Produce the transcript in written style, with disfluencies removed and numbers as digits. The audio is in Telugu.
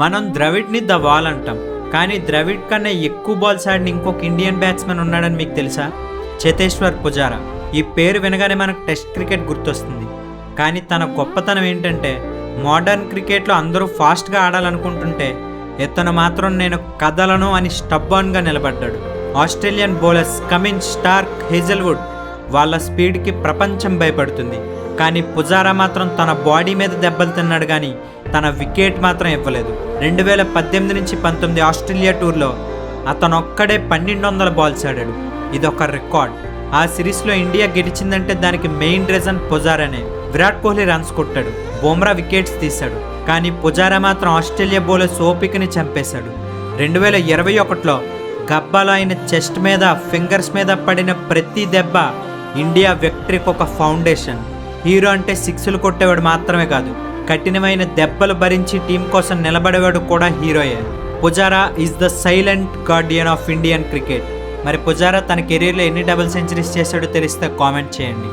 మనం ద్రవిడ్ని ద వాల్ అంటాం, కానీ ద్రవిడ్ కన్నా ఎక్కువ బాల్స్ ఆడిన ఇంకొక ఇండియన్ బ్యాట్స్మెన్ ఉన్నాడని మీకు తెలుసా? చేతేశ్వర్ పుజారా. ఈ పేరు వినగానే మనకు టెస్ట్ క్రికెట్ గుర్తొస్తుంది, కానీ తన గొప్పతనం ఏంటంటే మోడర్న్ క్రికెట్లో అందరూ ఫాస్ట్గా ఆడాలనుకుంటుంటే ఇతను మాత్రం నేను కదలను అని స్టబ్బాన్గా నిలబడ్డాడు. Australian bowlers Cummins, Starc, Hazlewood వాళ్ళ స్పీడ్కి ప్రపంచం భయపడుతుంది, కానీ పుజారా మాత్రం తన బాడీ మీద దెబ్బలు తిన్నాడు, కానీ తన వికెట్ మాత్రం ఇవ్వలేదు. 2018 నుంచి 19 ఆస్ట్రేలియా టూర్లో అతను ఒక్కడే 1200 బాల్స్ ఆడాడు. ఇదొక రికార్డ్. ఆ సిరీస్లో ఇండియా గెలిచిందంటే దానికి మెయిన్ రీజన్ పుజారానే. విరాట్ కోహ్లీ రన్స్ కొట్టాడు, బుమ్రా వికెట్స్ తీశాడు, కానీ పుజారా మాత్రం ఆస్ట్రేలియా బౌలర్స్ ఓపికని చంపేశాడు. 2021లో గబ్బాలో ఆయన చెస్ట్ మీద, ఫింగర్స్ మీద పడిన ప్రతి దెబ్బ ఇండియా విక్టరీకి ఒక ఫౌండేషన్. హీరో అంటే సిక్స్లు కొట్టేవాడు మాత్రమే కాదు, కఠినమైన దెబ్బలు భరించి టీం కోసం నిలబడేవాడు కూడా హీరోయే. Pujara is the silent guardian of Indian cricket. మరి పుజారా తన కెరీర్లో ఎన్ని డబుల్ సెంచరీస్ చేశాడో తెలిస్తే కామెంట్ చేయండి.